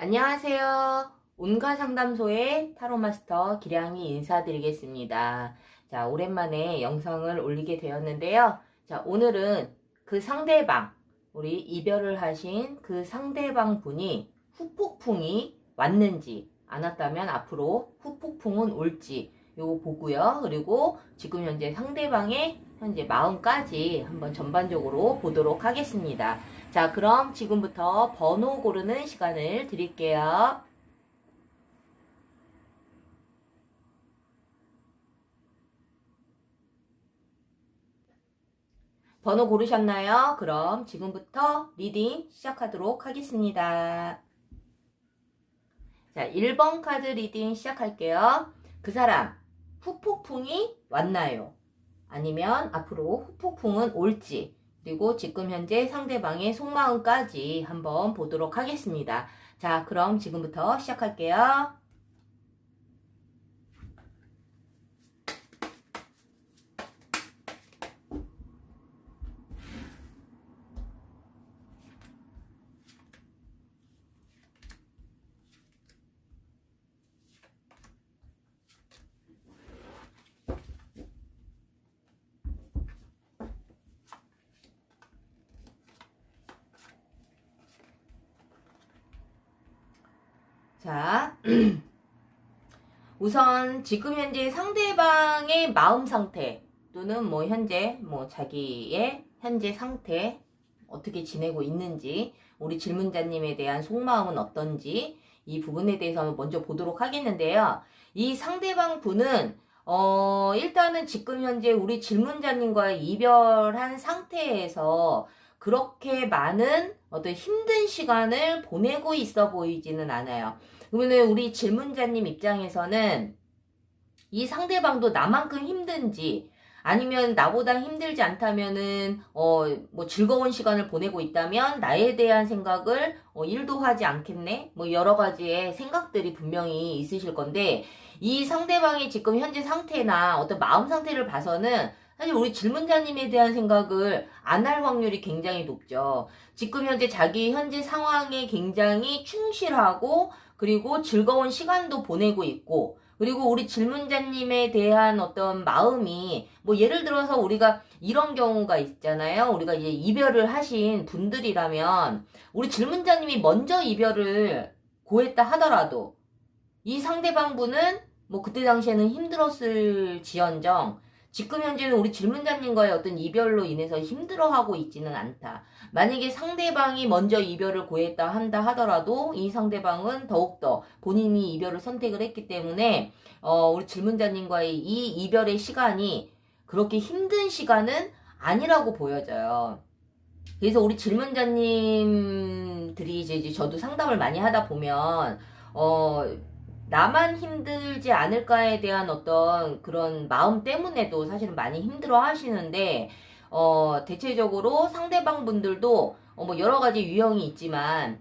안녕하세요. 온가상담소의 타로마스터 기량이 인사드리겠습니다. 자, 오랜만에 영상을 올리게 되었는데요. 자, 오늘은 그 상대방, 우리 이별을 하신 그 상대방 분이 후폭풍이 왔는지, 안 왔다면 앞으로 후폭풍은 올지, 요거 보고요. 그리고 지금 현재 상대방의 현재 마음까지 한번 전반적으로 보도록 하겠습니다. 자, 그럼 지금부터 번호 고르는 시간을 드릴게요. 번호 고르셨나요? 그럼 지금부터 리딩 시작하도록 하겠습니다. 자, 1번 카드 리딩 시작할게요. 그 사람, 후폭풍이 왔나요? 아니면 앞으로 후폭풍은 올지, 그리고 지금 현재 상대방의 속마음까지 한번 보도록 하겠습니다. 자, 그럼 지금부터 시작할게요. 자, 우선 지금 현재 상대방의 마음 상태 또는 뭐 현재 뭐 자기의 현재 상태 어떻게 지내고 있는지, 우리 질문자님에 대한 속마음은 어떤지 이 부분에 대해서 먼저 보도록 하겠는데요. 이 상대방 분은 일단은 지금 현재 우리 질문자님과의 이별한 상태에서 그렇게 많은 어떤 힘든 시간을 보내고 있어 보이지는 않아요. 그러면 우리 질문자님 입장에서는 이 상대방도 나만큼 힘든지, 아니면 나보다 힘들지 않다면은 뭐 즐거운 시간을 보내고 있다면 나에 대한 생각을 1도 하지 않겠네, 뭐 여러 가지의 생각들이 분명히 있으실 건데, 이 상대방의 지금 현재 상태나 어떤 마음 상태를 봐서는 사실 우리 질문자님에 대한 생각을 안 할 확률이 굉장히 높죠. 지금 현재 자기 현재 상황에 굉장히 충실하고, 그리고 즐거운 시간도 보내고 있고, 그리고 우리 질문자님에 대한 어떤 마음이, 뭐 예를 들어서 우리가 이런 경우가 있잖아요. 우리가 이제 이별을 하신 분들이라면 우리 질문자님이 먼저 이별을 고했다 하더라도 이 상대방 분은 뭐 그때 당시에는 힘들었을 지언정 지금 현재는 우리 질문자님과의 어떤 이별로 인해서 힘들어하고 있지는 않다. 만약에 상대방이 먼저 이별을 고했다 한다 하더라도 이 상대방은 더욱더 본인이 이별을 선택을 했기 때문에 우리 질문자님과의 이 이별의 시간이 그렇게 힘든 시간은 아니라고 보여져요. 그래서 우리 질문자님들이 이제 저도 상담을 많이 하다 보면 나만 힘들지 않을까에 대한 어떤 그런 마음 때문에도 사실은 많이 힘들어 하시는데, 대체적으로 상대방 분들도, 뭐 여러 가지 유형이 있지만,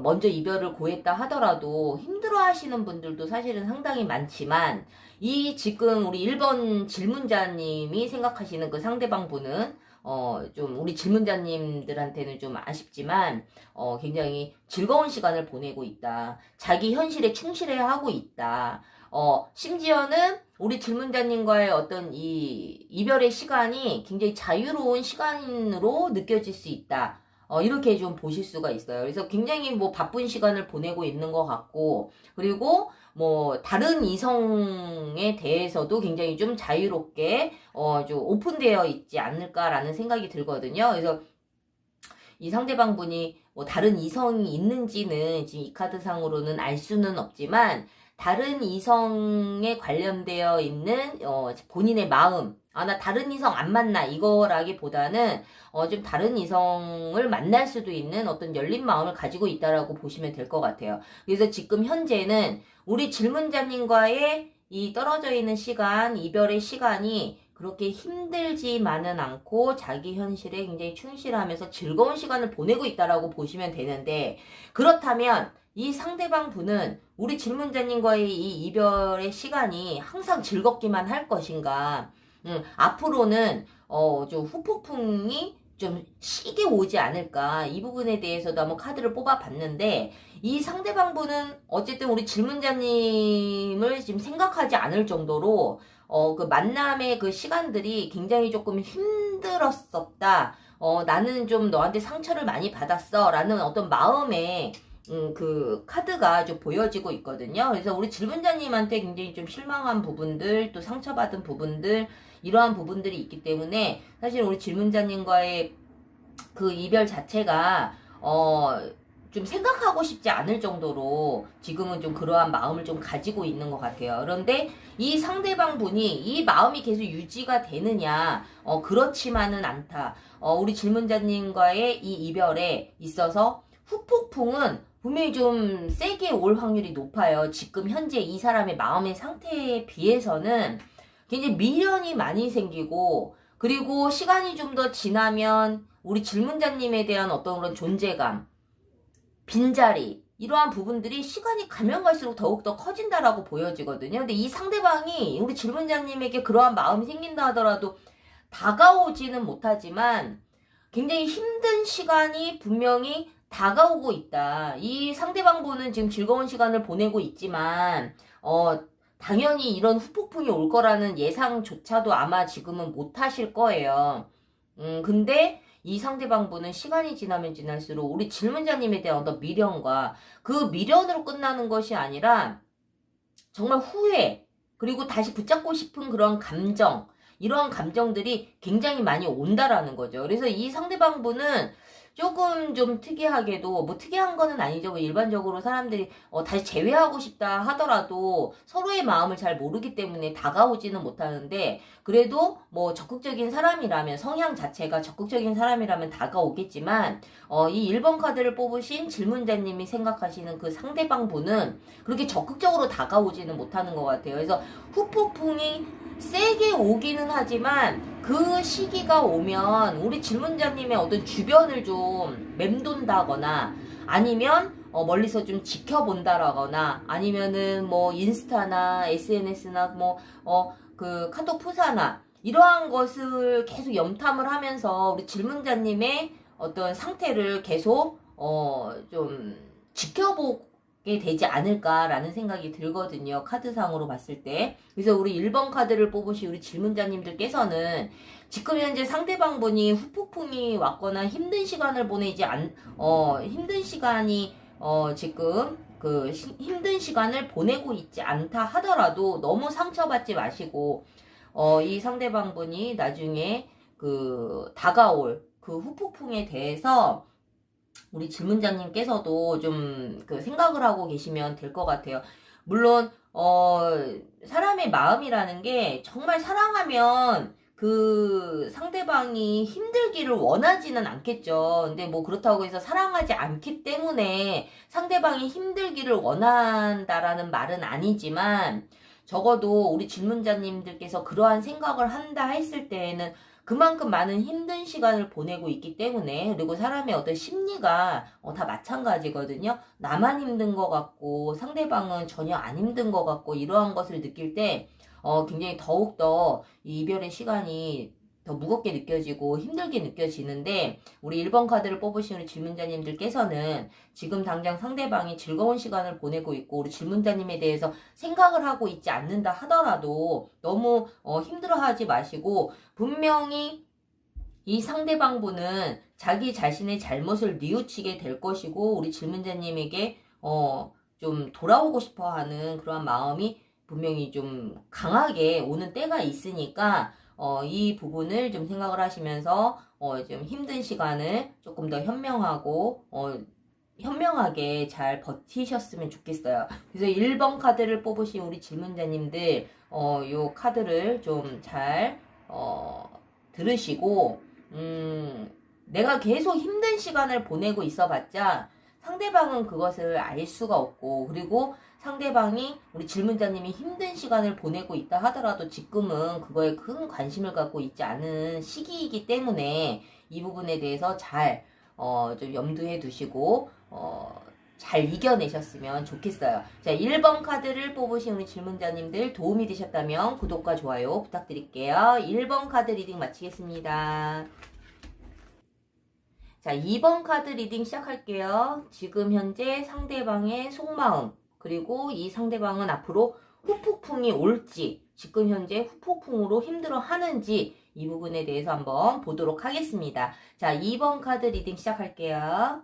먼저 이별을 고했다 하더라도 힘들어 하시는 분들도 사실은 상당히 많지만, 이 지금 우리 1번 질문자님이 생각하시는 그 상대방 분은, 좀 우리 질문자님들한테는 좀 아쉽지만 굉장히 즐거운 시간을 보내고 있다. 자기 현실에 충실해야 하고 있다. 심지어는 우리 질문자님과의 어떤 이 이별의 시간이 굉장히 자유로운 시간으로 느껴질 수 있다. 이렇게 좀 보실 수가 있어요. 그래서 굉장히 뭐 바쁜 시간을 보내고 있는 것 같고, 그리고 뭐 다른 이성에 대해서도 굉장히 좀 자유롭게 좀 오픈되어 있지 않을까라는 생각이 들거든요. 그래서 이 상대방 분이 뭐 다른 이성이 있는지는 지금 이 카드상으로는 알 수는 없지만, 다른 이성에 관련되어 있는 본인의 마음, 나 다른 이성 안 만나 이거라기보다는 좀 다른 이성을 만날 수도 있는 어떤 열린 마음을 가지고 있다라고 보시면 될 것 같아요. 그래서 지금 현재는 우리 질문자님과의 이 떨어져 있는 시간, 이별의 시간이 그렇게 힘들지만은 않고 자기 현실에 굉장히 충실하면서 즐거운 시간을 보내고 있다라고 보시면 되는데, 그렇다면 이 상대방 분은 우리 질문자님과의 이 이별의 시간이 항상 즐겁기만 할 것인가? 앞으로는 좀 후폭풍이 좀 시게 오지 않을까, 이 부분에 대해서도 한번 카드를 뽑아봤는데, 이 상대방분은 어쨌든 우리 질문자님을 지금 생각하지 않을 정도로 그 만남의 그 시간들이 굉장히 조금 힘들었었다. 나는 좀 너한테 상처를 많이 받았어 라는 어떤 마음의 그 카드가 좀 보여지고 있거든요. 그래서 우리 질문자님한테 굉장히 좀 실망한 부분들, 또 상처받은 부분들, 이러한 부분들이 있기 때문에 사실 우리 질문자님과의 그 이별 자체가 좀 생각하고 싶지 않을 정도로 지금은 좀 그러한 마음을 좀 가지고 있는 것 같아요. 그런데 이 상대방 분이 이 마음이 계속 유지가 되느냐, 그렇지만은 않다. 우리 질문자님과의 이 이별에 있어서 후폭풍은 분명히 좀 세게 올 확률이 높아요. 지금 현재 이 사람의 마음의 상태에 비해서는 굉장히 미련이 많이 생기고, 그리고 시간이 좀 더 지나면 우리 질문자님에 대한 어떤 그런 존재감, 빈자리, 이러한 부분들이 시간이 가면 갈수록 더욱더 커진다라고 보여지거든요. 근데 이 상대방이 우리 질문자님에게 그러한 마음이 생긴다 하더라도 다가오지는 못하지만 굉장히 힘든 시간이 분명히 다가오고 있다. 이 상대방 분은 지금 즐거운 시간을 보내고 있지만 당연히 이런 후폭풍이 올 거라는 예상조차도 아마 지금은 못 하실 거예요. 근데 이 상대방 분은 시간이 지나면 지날수록 우리 질문자님에 대한 어떤 미련과 그 미련으로 끝나는 것이 아니라 정말 후회, 그리고 다시 붙잡고 싶은 그런 감정, 이러한 감정들이 굉장히 많이 온다라는 거죠. 그래서 이 상대방 분은 조금 좀 특이하게도, 뭐 특이한 거는 아니죠. 뭐 일반적으로 사람들이 다시 재회하고 싶다 하더라도 서로의 마음을 잘 모르기 때문에 다가오지는 못하는데, 그래도 뭐 적극적인 사람이라면, 성향 자체가 적극적인 사람이라면 다가오겠지만, 이 1번 카드를 뽑으신 질문자님이 생각하시는 그 상대방 분은 그렇게 적극적으로 다가오지는 못하는 것 같아요. 그래서 후폭풍이 세게 오기는 하지만 그 시기가 오면 우리 질문자님의 어떤 주변을 좀 맴돈다거나, 아니면 멀리서 좀 지켜본다라거나, 아니면은 뭐 인스타나 SNS나 뭐 그 카톡 푸사나 이러한 것을 계속 염탐을 하면서 우리 질문자님의 어떤 상태를 계속 좀 지켜보게 되지 않을까라는 생각이 들거든요. 카드상으로 봤을 때. 그래서 우리 1번 카드를 뽑으신 우리 질문자님들께서는 지금 현재 상대방 분이 후폭풍이 왔거나 힘든 시간을 보내지 힘든 시간이 지금 그 힘든 시간을 보내고 있지 않다 하더라도 너무 상처받지 마시고, 이 상대방 분이 나중에 그 다가올 그 후폭풍에 대해서 우리 질문자님께서도 좀 그 생각을 하고 계시면 될 것 같아요. 물론 사람의 마음이라는 게 정말 사랑하면 그 상대방이 힘들기를 원하지는 않겠죠. 근데 뭐 그렇다고 해서 사랑하지 않기 때문에 상대방이 힘들기를 원한다라는 말은 아니지만, 적어도 우리 질문자님들께서 그러한 생각을 한다 했을 때에는 그만큼 많은 힘든 시간을 보내고 있기 때문에, 그리고 사람의 어떤 심리가 다 마찬가지거든요. 나만 힘든 것 같고 상대방은 전혀 안 힘든 것 같고, 이러한 것을 느낄 때 굉장히 더욱더 이 이별의 시간이 더 무겁게 느껴지고 힘들게 느껴지는데, 우리 1번 카드를 뽑으신 우리 질문자님들께서는 지금 당장 상대방이 즐거운 시간을 보내고 있고 우리 질문자님에 대해서 생각을 하고 있지 않는다 하더라도 너무 힘들어하지 마시고, 분명히 이 상대방 분은 자기 자신의 잘못을 뉘우치게 될 것이고, 우리 질문자님에게 좀 돌아오고 싶어 하는 그러한 마음이 분명히 좀 강하게 오는 때가 있으니까, 이 부분을 좀 생각을 하시면서 좀 힘든 시간을 조금 더 현명하게 잘 버티셨으면 좋겠어요. 그래서 1번 카드를 뽑으신 우리 질문자님들, 요 카드를 좀 잘 들으시고, 내가 계속 힘든 시간을 보내고 있어봤자 상대방은 그것을 알 수가 없고, 그리고 상대방이 우리 질문자님이 힘든 시간을 보내고 있다 하더라도 지금은 그거에 큰 관심을 갖고 있지 않은 시기이기 때문에 이 부분에 대해서 잘 좀 염두에 두시고 잘 이겨내셨으면 좋겠어요. 자, 1번 카드를 뽑으신 우리 질문자님들 도움이 되셨다면 구독과 좋아요 부탁드릴게요. 1번 카드 리딩 마치겠습니다. 자, 2번 카드 리딩 시작할게요. 지금 현재 상대방의 속마음, 그리고 이 상대방은 앞으로 후폭풍이 올지, 지금 현재 후폭풍으로 힘들어 하는지, 이 부분에 대해서 한번 보도록 하겠습니다. 자, 2번 카드 리딩 시작할게요.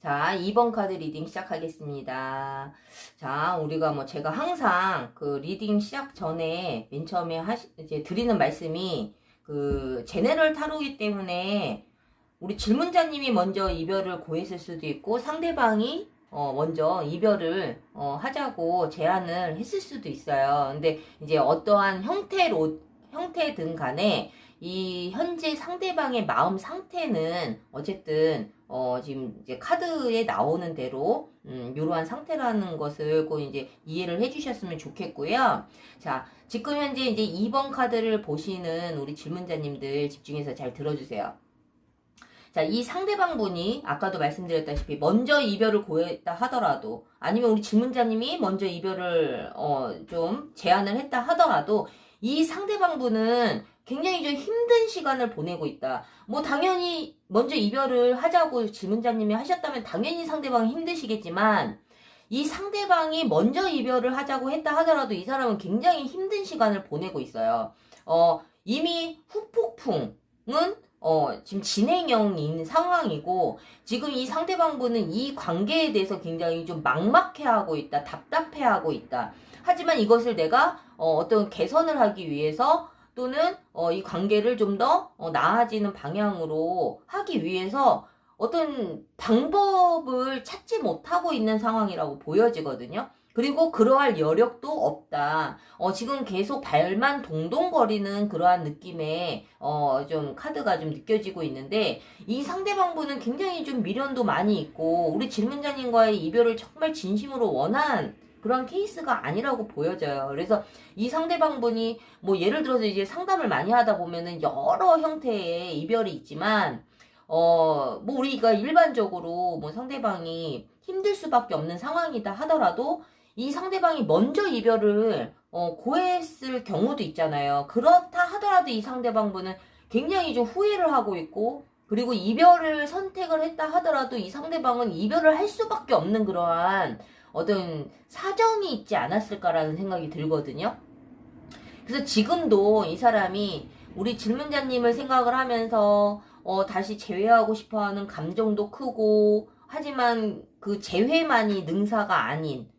자, 2번 카드 리딩 시작하겠습니다. 자, 우리가 뭐 제가 항상 그 리딩 시작 전에 맨 처음에 이제 드리는 말씀이 그 제네럴 타로이기 때문에 우리 질문자님이 먼저 이별을 고했을 수도 있고 상대방이 먼저 이별을 하자고 제안을 했을 수도 있어요. 근데 이제 어떠한 형태든 간에 이 현재 상대방의 마음 상태는 어쨌든 지금 이제 카드에 나오는 대로 이러한 상태라는 것을 꼭 이제 이해를 해주셨으면 좋겠고요. 자, 지금 현재 이제 2번 카드를 보시는 우리 질문자님들 집중해서 잘 들어주세요. 자, 이 상대방 분이 아까도 말씀드렸다시피 먼저 이별을 고했다 하더라도 아니면 우리 질문자님이 먼저 이별을 좀 제안을 했다 하더라도 이 상대방 분은 굉장히 좀 힘든 시간을 보내고 있다. 뭐 당연히 먼저 이별을 하자고 질문자님이 하셨다면 당연히 상대방은 힘드시겠지만 이 상대방이 먼저 이별을 하자고 했다 하더라도 이 사람은 굉장히 힘든 시간을 보내고 있어요. 이미 후폭풍은 지금 진행형인 상황이고 지금 이 상대방 분은 이 관계에 대해서 굉장히 좀 막막해하고 있다. 답답해하고 있다. 하지만 이것을 내가 어떤 개선을 하기 위해서 또는 이 관계를 좀 더 나아지는 방향으로 하기 위해서 어떤 방법을 찾지 못하고 있는 상황이라고 보여지거든요. 그리고 그러할 여력도 없다. 지금 계속 발만 동동거리는 그러한 느낌의 좀 카드가 좀 느껴지고 있는데 이 상대방 분은 굉장히 좀 미련도 많이 있고 우리 질문자님과의 이별을 정말 진심으로 원한 그런 케이스가 아니라고 보여져요. 그래서 이 상대방 분이 뭐 예를 들어서 이제 상담을 많이 하다 보면은 여러 형태의 이별이 있지만 뭐 우리가 일반적으로 뭐 상대방이 힘들 수밖에 없는 상황이다 하더라도 이 상대방이 먼저 이별을 고했을 경우도 있잖아요. 그렇다 하더라도 이 상대방 분은 굉장히 좀 후회를 하고 있고 그리고 이별을 선택을 했다 하더라도 이 상대방은 이별을 할 수밖에 없는 그러한 어떤 사정이 있지 않았을까라는 생각이 들거든요. 그래서 지금도 이 사람이 우리 질문자님을 생각을 하면서 다시 재회하고 싶어하는 감정도 크고 하지만 그 재회만이 능사가 아닌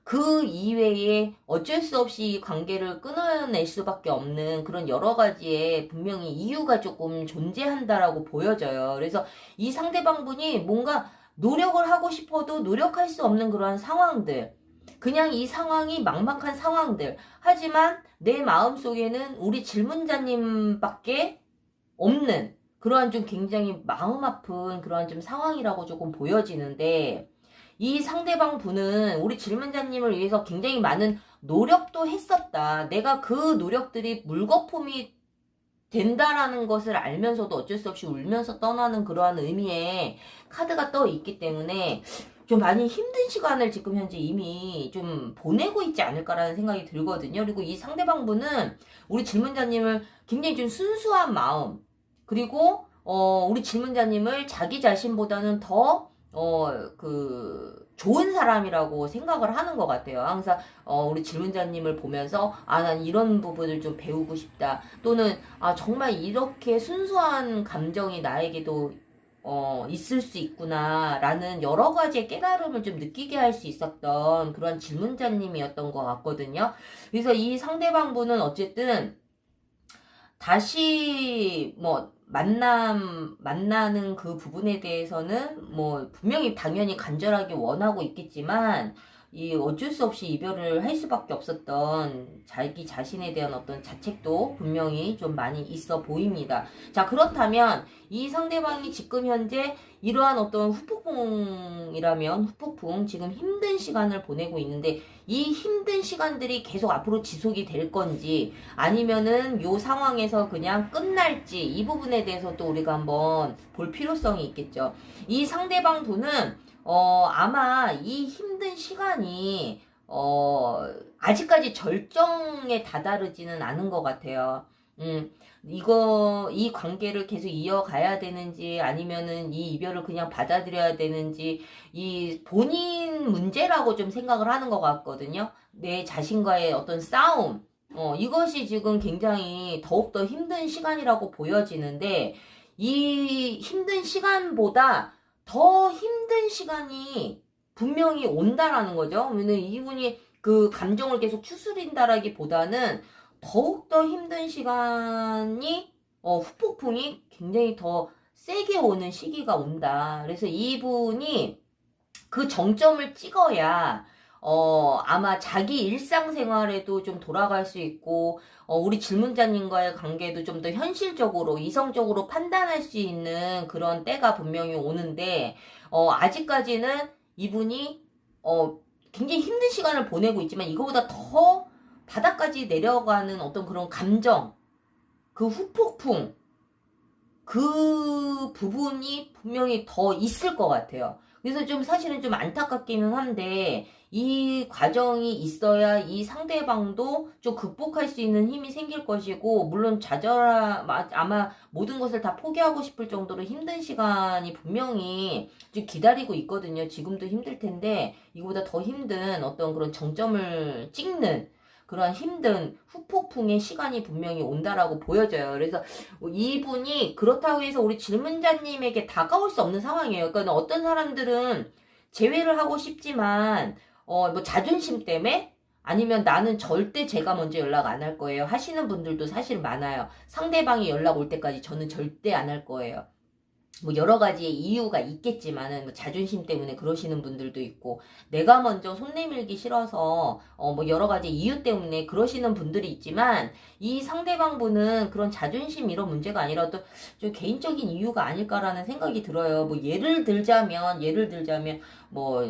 그 이외에 어쩔 수 없이 관계를 끊어낼 수밖에 없는 그런 여러 가지의 분명히 이유가 조금 존재한다라고 보여져요. 그래서 이 상대방 분이 뭔가 노력을 하고 싶어도 노력할 수 없는 그러한 상황들, 그냥 이 상황이 막막한 상황들, 하지만 내 마음속에는 우리 질문자님밖에 없는 그러한 좀 굉장히 마음 아픈 그러한 좀 상황이라고 조금 보여지는데 이 상대방 분은 우리 질문자님을 위해서 굉장히 많은 노력도 했었다. 내가 그 노력들이 물거품이 된다라는 것을 알면서도 어쩔 수 없이 울면서 떠나는 그러한 의미의 카드가 떠 있기 때문에 좀 많이 힘든 시간을 지금 현재 이미 좀 보내고 있지 않을까라는 생각이 들거든요. 그리고 이 상대방 분은 우리 질문자님을 굉장히 좀 순수한 마음, 그리고 우리 질문자님을 자기 자신보다는 더 좋은 사람이라고 생각을 하는 것 같아요. 항상, 우리 질문자님을 보면서, 난 이런 부분을 좀 배우고 싶다. 또는, 정말 이렇게 순수한 감정이 나에게도, 있을 수 있구나. 라는 여러 가지의 깨달음을 좀 느끼게 할 수 있었던 그런 질문자님이었던 것 같거든요. 그래서 이 상대방 분은 어쨌든, 다시 만나는 그 부분에 대해서는 뭐 분명히 당연히 간절하게 원하고 있겠지만 이 어쩔 수 없이 이별을 할 수밖에 없었던 자기 자신에 대한 어떤 자책도 분명히 좀 많이 있어 보입니다. 자, 그렇다면 이 상대방이 지금 현재 이러한 어떤 후폭풍, 지금 힘든 시간을 보내고 있는데 이 힘든 시간들이 계속 앞으로 지속이 될 건지 아니면은 요 상황에서 그냥 끝날지 이 부분에 대해서 또 우리가 한번 볼 필요성이 있겠죠. 이 상대방 분은 아마 이 힘든 시간이 아직까지 절정에 다다르지는 않은 것 같아요. 이 관계를 계속 이어가야 되는지, 아니면은 이 이별을 그냥 받아들여야 되는지, 이 본인 문제라고 좀 생각을 하는 것 같거든요. 내 자신과의 어떤 싸움, 이것이 지금 굉장히 더욱더 힘든 시간이라고 보여지는데, 이 힘든 시간보다 더 힘든 시간이 분명히 온다라는 거죠. 왜냐면 이분이 그 감정을 계속 추스린다라기보다는 더욱더 힘든 시간이 후폭풍이 굉장히 더 세게 오는 시기가 온다. 그래서 이분이 그 정점을 찍어야 아마 자기 일상생활에도 좀 돌아갈 수 있고 우리 질문자님과의 관계도 좀 더 현실적으로 이성적으로 판단할 수 있는 그런 때가 분명히 오는데 아직까지는 이분이 굉장히 힘든 시간을 보내고 있지만 이거보다 더 바닥까지 내려가는 어떤 그런 감정, 그 후폭풍, 그 부분이 분명히 더 있을 것 같아요. 그래서 좀 사실은 좀 안타깝기는 한데 이 과정이 있어야 이 상대방도 좀 극복할 수 있는 힘이 생길 것이고 물론 아마 모든 것을 다 포기하고 싶을 정도로 힘든 시간이 분명히 좀 기다리고 있거든요. 지금도 힘들 텐데 이거보다 더 힘든 어떤 그런 정점을 찍는 그런 힘든 후폭풍의 시간이 분명히 온다라고 보여져요. 그래서 이분이 그렇다고 해서 우리 질문자님에게 다가올 수 없는 상황이에요. 그러니까 어떤 사람들은 제외를 하고 싶지만 뭐 자존심 때문에 아니면 나는 절대 제가 먼저 연락 안 할 거예요 하시는 분들도 사실 많아요. 상대방이 연락 올 때까지 저는 절대 안 할 거예요. 뭐 여러 가지의 이유가 있겠지만은 뭐 자존심 때문에 그러시는 분들도 있고 내가 먼저 손 내밀기 싫어서 뭐 여러 가지 이유 때문에 그러시는 분들이 있지만 이 상대방 분은 그런 자존심 이런 문제가 아니라 또 좀 개인적인 이유가 아닐까라는 생각이 들어요. 뭐 예를 들자면 뭐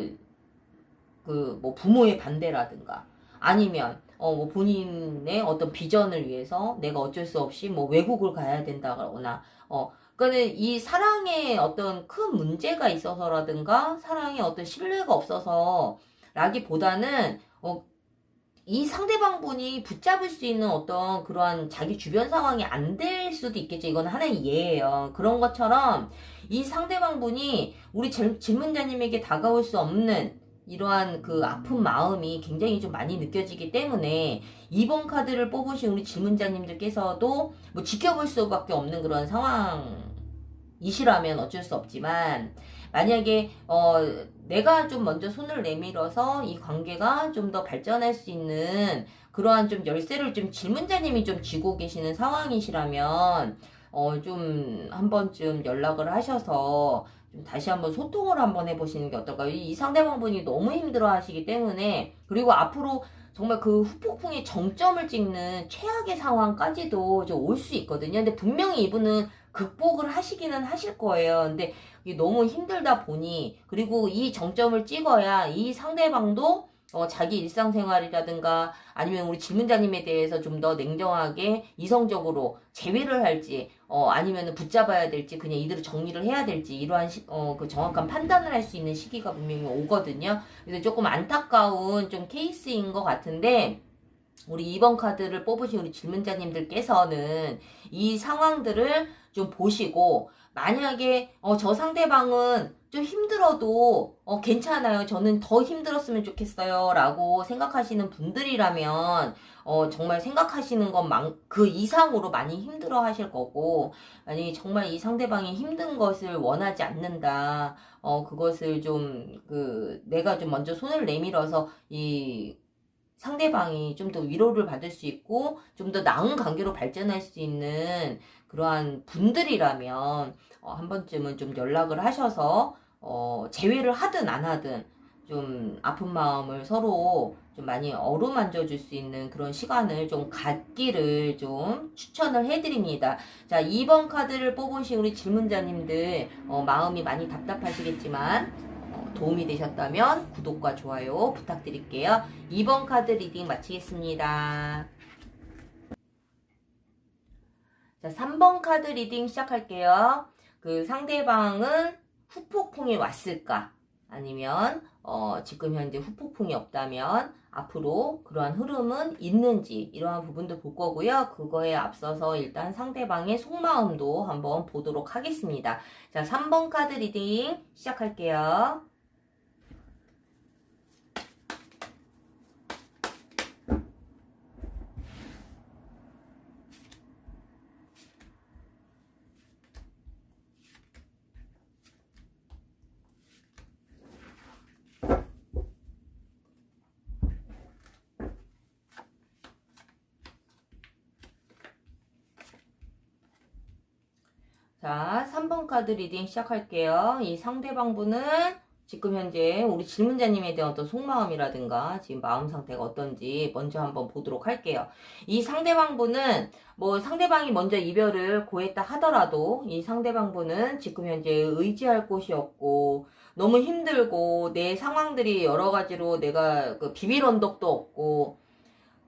뭐 부모의 반대라든가 아니면 뭐 본인의 어떤 비전을 위해서 내가 어쩔 수 없이 뭐 외국을 가야 된다거나 그러니까는 이 사랑에 어떤 큰 문제가 있어서라든가 사랑에 어떤 신뢰가 없어서 라기보다는 이 상대방 분이 붙잡을 수 있는 어떤 그러한 자기 주변 상황이 안 될 수도 있겠죠. 이건 하나의 예예요. 그런 것처럼 이 상대방 분이 우리 질문자님에게 다가올 수 없는 이러한 그 아픈 마음이 굉장히 좀 많이 느껴지기 때문에 2번 카드를 뽑으신 우리 질문자님들께서도 뭐 지켜볼 수밖에 없는 그런 상황이시라면 어쩔 수 없지만 만약에 내가 좀 먼저 손을 내밀어서 이 관계가 좀 더 발전할 수 있는 그러한 좀 열쇠를 좀 질문자님이 좀 쥐고 계시는 상황이시라면 좀 한 번쯤 연락을 하셔서 좀 다시 한번 소통을 한번 해보시는 게 어떨까요? 이 상대방 분이 너무 힘들어 하시기 때문에 그리고 앞으로 정말 그 후폭풍의 정점을 찍는 최악의 상황까지도 좀 올 수 있거든요. 근데 분명히 이분은 극복을 하시기는 하실 거예요. 근데 이게 너무 힘들다 보니 그리고 이 정점을 찍어야 이 상대방도 자기 일상생활이라든가 아니면 우리 질문자님에 대해서 좀 더 냉정하게 이성적으로 제외를 할지 아니면 붙잡아야 될지 그냥 이대로 정리를 해야 될지 이러한 그 정확한 판단을 할 수 있는 시기가 분명히 오거든요. 그래서 조금 안타까운 좀 케이스인 것 같은데 우리 2번 카드를 뽑으신 우리 질문자님들께서는 이 상황들을 좀 보시고 만약에 저 상대방은 좀 힘들어도 괜찮아요. 저는 더 힘들었으면 좋겠어요. 라고 생각하시는 분들이라면 정말 생각하시는 것 그 이상으로 많이 힘들어 하실 거고 만약에 정말 이 상대방이 힘든 것을 원하지 않는다. 그것을 좀 내가 좀 먼저 손을 내밀어서 이 상대방이 좀 더 위로를 받을 수 있고 좀 더 나은 관계로 발전할 수 있는 그러한 분들이라면 한 번쯤은 좀 연락을 하셔서 제외를 하든 안 하든 좀 아픈 마음을 서로 좀 많이 어루만져 줄 수 있는 그런 시간을 좀 갖기를 좀 추천을 해드립니다. 자, 2번 카드를 뽑으신 우리 질문자님들 마음이 많이 답답하시겠지만 도움이 되셨다면 구독과 좋아요 부탁드릴게요. 2번 카드 리딩 마치겠습니다. 자, 3번 카드 리딩 시작할게요. 그 상대방은 후폭풍이 왔을까? 아니면 지금 현재 후폭풍이 없다면 앞으로 그러한 흐름은 있는지 이러한 부분도 볼 거고요. 그거에 앞서서 일단 상대방의 속마음도 한번 보도록 하겠습니다. 자, 3번 카드 리딩 시작할게요. 자, 3번 카드 리딩 시작할게요. 이 상대방분은 지금 현재 우리 질문자님에 대한 어떤 속마음이라든가 지금 마음 상태가 어떤지 먼저 한번 보도록 할게요. 이 상대방분은 뭐 상대방이 먼저 이별을 고했다 하더라도 이 상대방분은 지금 현재 의지할 곳이 없고 너무 힘들고 내 상황들이 여러 가지로 내가 그 비빌 언덕도 없고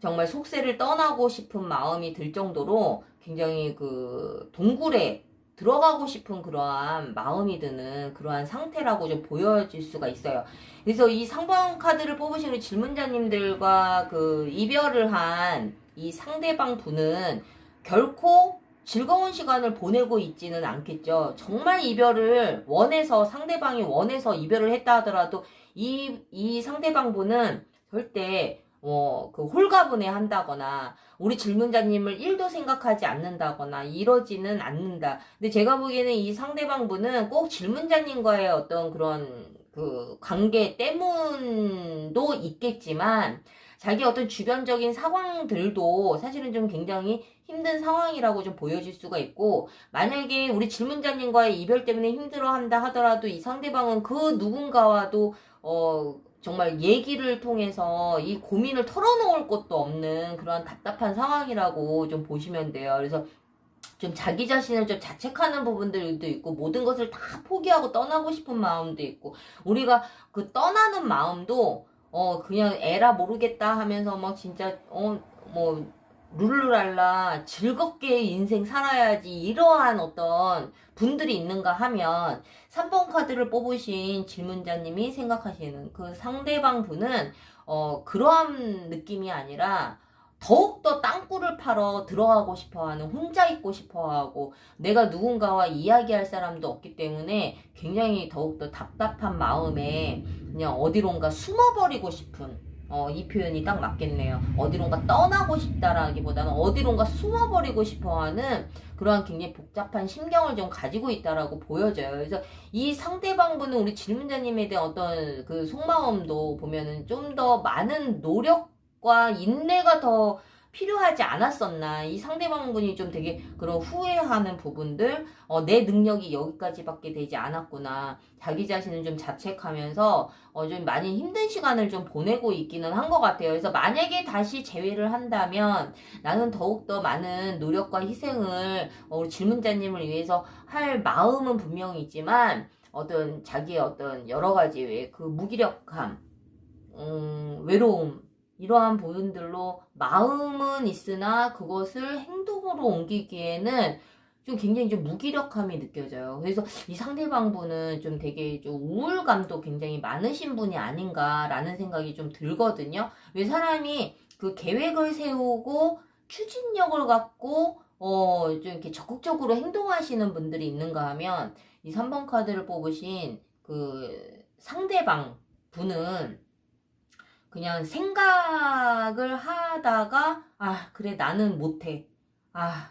정말 속세를 떠나고 싶은 마음이 들 정도로 굉장히 그 동굴에 들어가고 싶은 그러한 마음이 드는 그러한 상태라고 좀 보여질 수가 있어요. 그래서 이 3번 카드를 뽑으시는 질문자님들과 그 이별을 한 이 상대방 분은 결코 즐거운 시간을 보내고 있지는 않겠죠. 정말 이별을 원해서 상대방이 원해서 이별을 했다 하더라도 이 상대방 분은 절대 그 홀가분해 한다거나 우리 질문자님을 1도 생각하지 않는다거나 이러지는 않는다. 근데 제가 보기에는 이 상대방 분은 꼭 질문자님과의 어떤 그런 그 관계 때문도 있겠지만 자기 어떤 주변적인 상황들도 사실은 좀 굉장히 힘든 상황이라고 좀 보여질 수가 있고, 만약에 우리 질문자님과의 이별 때문에 힘들어한다 하더라도 이 상대방은 그 누군가와도 정말 얘기를 통해서 이 고민을 털어놓을 것도 없는 그런 답답한 상황이라고 좀 보시면 돼요. 그래서 좀 자기 자신을 좀 자책하는 부분들도 있고 모든 것을 다 포기하고 떠나고 싶은 마음도 있고, 우리가 그 떠나는 마음도 그냥 에라 모르겠다 하면서 막 진짜 뭐 룰루랄라 즐겁게 인생 살아야지 이러한 어떤 분들이 있는가 하면 3번 카드를 뽑으신 질문자님이 생각하시는 그 상대방 분은 그러한 느낌이 아니라 더욱더 땅굴을 파러 들어가고 싶어하는, 혼자 있고 싶어하고 내가 누군가와 이야기할 사람도 없기 때문에 굉장히 더욱더 답답한 마음에 그냥 어디론가 숨어버리고 싶은, 이 표현이 딱 맞겠네요. 어디론가 떠나고 싶다라기보다는 어디론가 숨어버리고 싶어하는 그러한 굉장히 복잡한 심경을 좀 가지고 있다라고 보여져요. 그래서 이 상대방분은 우리 질문자님에 대한 어떤 그 속마음도 보면은 좀 더 많은 노력과 인내가 더 필요하지 않았었나. 이 상대방분이 좀 되게 그런 후회하는 부분들, 내 능력이 여기까지밖에 되지 않았구나. 자기 자신을 좀 자책하면서 좀 많이 힘든 시간을 좀 보내고 있기는 한 것 같아요. 그래서 만약에 다시 재회를 한다면 나는 더욱더 많은 노력과 희생을 우리 질문자님을 위해서 할 마음은 분명히 있지만 어떤 자기의 어떤 여러 가지 왜 그 무기력함, 외로움, 이러한 부분들로 마음은 있으나 그것을 행동으로 옮기기에는 좀 굉장히 좀 무기력함이 느껴져요. 그래서 이 상대방 분은 좀 되게 좀 우울감도 굉장히 많으신 분이 아닌가라는 생각이 좀 들거든요. 왜 사람이 그 계획을 세우고 추진력을 갖고 좀 이렇게 적극적으로 행동하시는 분들이 있는가 하면 이 3번 카드를 뽑으신 그 상대방 분은 그냥 생각을 하다가 그래 나는 못해,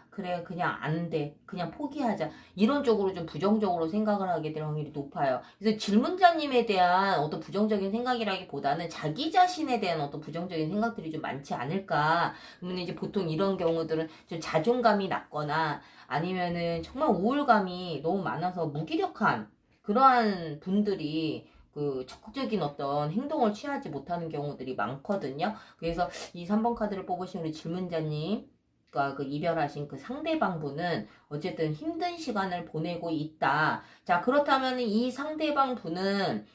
그래 그냥 안 돼, 그냥 포기하자, 이런 쪽으로 좀 부정적으로 생각을 하게 될 확률이 높아요. 그래서 질문자님에 대한 어떤 부정적인 생각이라기보다는 자기 자신에 대한 어떤 부정적인 생각들이 좀 많지 않을까. 그러면 이제 보통 이런 경우들은 좀 자존감이 낮거나 아니면은 정말 우울감이 너무 많아서 무기력한 그러한 분들이 그 적극적인 어떤 행동을 취하지 못하는 경우들이 많거든요. 그래서 이 3번 카드를 뽑으신 우리 질문자님, 그 이별하신 그 상대방 분은 어쨌든 힘든 시간을 보내고 있다. 자, 그렇다면 이 상대방 분은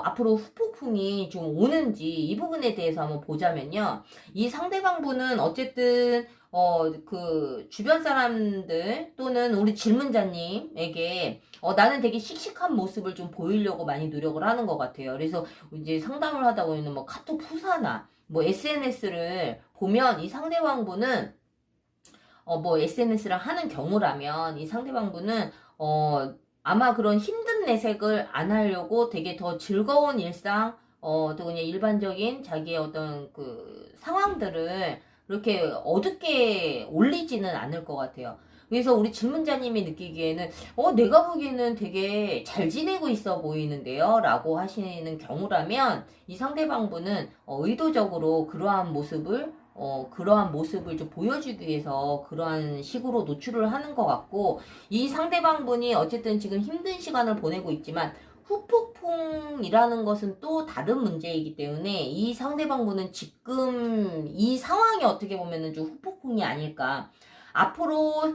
앞으로 후폭풍이 좀 오는지 이 부분에 대해서 한번 보자면요. 이 상대방 분은 어쨌든 그 주변 사람들 또는 우리 질문자님에게 나는 되게 씩씩한 모습을 좀 보이려고 많이 노력을 하는 것 같아요. 그래서 이제 상담을 하다 보면 뭐 카톡 후사나 뭐 SNS를 보면 이 상대방분은 뭐 SNS를 하는 경우라면 이 상대방분은 아마 그런 힘든 내색을 안 하려고 되게 더 즐거운 일상 또 그냥 일반적인 자기의 어떤 그 상황들을 그렇게 어둡게 올리지는 않을 것 같아요. 그래서 우리 질문자님이 느끼기에는 내가 보기에는 되게 잘 지내고 있어 보이는데요 라고 하시는 경우라면 이 상대방분은 의도적으로 그러한 모습을 좀 보여주기 위해서 그러한 식으로 노출을 하는 것 같고, 이 상대방분이 어쨌든 지금 힘든 시간을 보내고 있지만 후폭풍이라는 것은 또 다른 문제이기 때문에 이 상대방분은 지금 이 상황이 어떻게 보면은 좀 후폭풍이 아닐까. 앞으로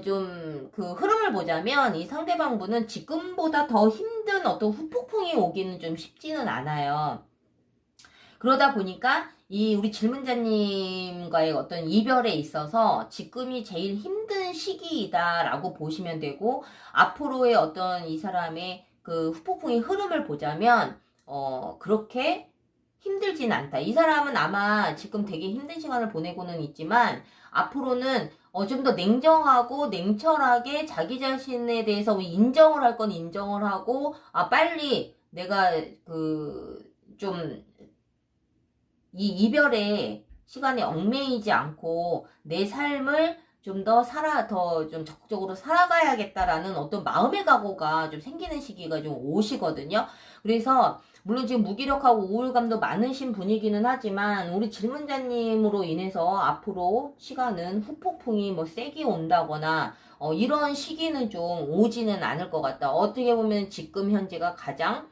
좀 그 흐름을 보자면 이 상대방분은 지금보다 더 힘든 어떤 후폭풍이 오기는 좀 쉽지는 않아요. 그러다 보니까 이 우리 질문자님과의 어떤 이별에 있어서 지금이 제일 힘든 시기이다라고 보시면 되고, 앞으로의 어떤 이 사람의 그 후폭풍의 흐름을 보자면 그렇게 힘들진 않다. 이 사람은 아마 지금 되게 힘든 시간을 보내고는 있지만 앞으로는 좀 더 냉정하고 냉철하게 자기 자신에 대해서 인정을 할 건 인정을 하고, 빨리 내가 좀 이 이별의 시간에 얽매이지 않고 내 삶을 좀 더 좀 적극적으로 살아가야겠다라는 어떤 마음의 각오가 좀 생기는 시기가 좀 오시거든요. 그래서 물론 지금 무기력하고 우울감도 많으신 분이기는 하지만 우리 질문자님으로 인해서 앞으로 시간은 후폭풍이 뭐 세게 온다거나 이런 시기는 좀 오지는 않을 것 같다. 어떻게 보면 지금 현재가 가장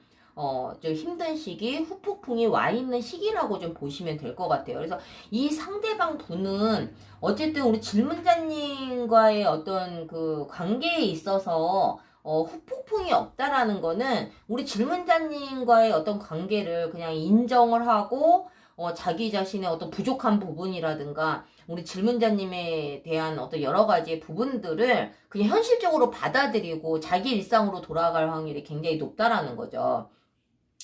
좀 힘든 시기, 후폭풍이 와 있는 시기라고 좀 보시면 될 것 같아요. 그래서 이 상대방 분은 어쨌든 우리 질문자님과의 어떤 그 관계에 있어서 후폭풍이 없다라는 거는 우리 질문자님과의 어떤 관계를 그냥 인정을 하고 자기 자신의 어떤 부족한 부분이라든가 우리 질문자님에 대한 어떤 여러 가지 부분들을 그냥 현실적으로 받아들이고 자기 일상으로 돌아갈 확률이 굉장히 높다라는 거죠.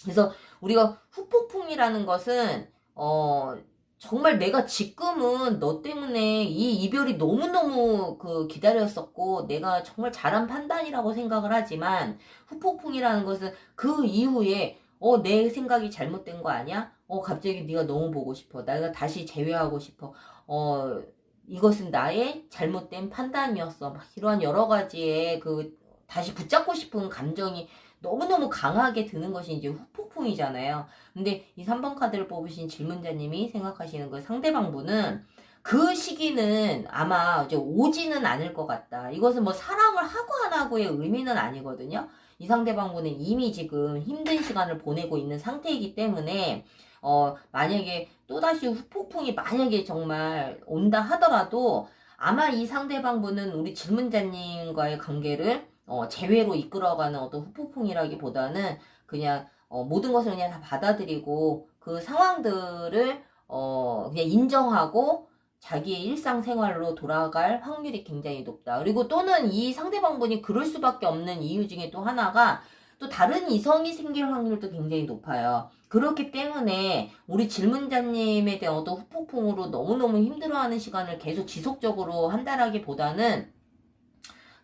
그래서 우리가 후폭풍이라는 것은 정말 내가 지금은 너 때문에 이 이별이 너무너무 기다렸었고 내가 정말 잘한 판단이라고 생각을 하지만 후폭풍이라는 것은 그 이후에 내 생각이 잘못된 거 아니야? 갑자기 네가 너무 보고 싶어. 내가 다시 재회하고 싶어. 이것은 나의 잘못된 판단이었어. 막 이러한 여러 가지의 다시 붙잡고 싶은 감정이 너무너무 강하게 드는 것이 이제 후폭풍이잖아요. 근데 이 3번 카드를 뽑으신 질문자님이 생각하시는 그 상대방분은 그 시기는 아마 이제 오지는 않을 것 같다. 이것은 뭐 사랑을 하고 안 하고의 의미는 아니거든요. 이 상대방분은 이미 지금 힘든 시간을 보내고 있는 상태이기 때문에 만약에 또다시 후폭풍이 만약에 정말 온다 하더라도 아마 이 상대방분은 우리 질문자님과의 관계를 재회로 이끌어가는 어떤 후폭풍이라기보다는 그냥 모든 것을 그냥 다 받아들이고 그 상황들을 그냥 인정하고 자기의 일상생활로 돌아갈 확률이 굉장히 높다. 그리고 또는 이 상대방분이 그럴 수밖에 없는 이유 중에 또 하나가 또 다른 이성이 생길 확률도 굉장히 높아요. 그렇기 때문에 우리 질문자님에 대한 어떤 후폭풍으로 너무너무 힘들어하는 시간을 계속 지속적으로 한다라기보다는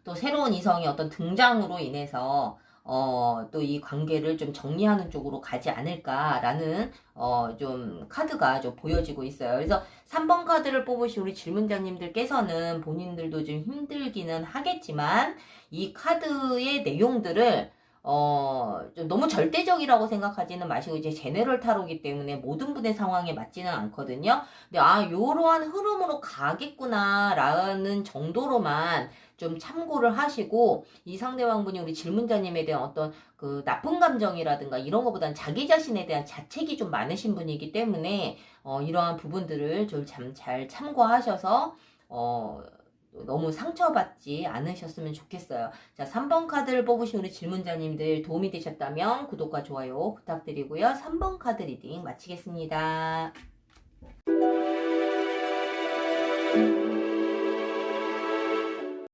또 새로운 이성의 어떤 등장으로 인해서 또 이 관계를 좀 정리하는 쪽으로 가지 않을까라는 좀 카드가 좀 보여지고 있어요. 그래서 3번 카드를 뽑으신 우리 질문자님들께서는 본인들도 좀 힘들기는 하겠지만 이 카드의 내용들을 좀 너무 절대적이라고 생각하지는 마시고 이제 제네럴 타로기 때문에 모든 분의 상황에 맞지는 않거든요. 근데 요러한 흐름으로 가겠구나라는 정도로만 좀 참고를 하시고, 이 상대방분이 우리 질문자님에 대한 어떤 그 나쁜 감정이라든가 이런 것보다는 자기 자신에 대한 자책이 좀 많으신 분이기 때문에 이러한 부분들을 좀 잘 참고하셔서 너무 상처받지 않으셨으면 좋겠어요. 자, 3번 카드를 뽑으신 우리 질문자님들 도움이 되셨다면 구독과 좋아요 부탁드리고요. 3번 카드 리딩 마치겠습니다.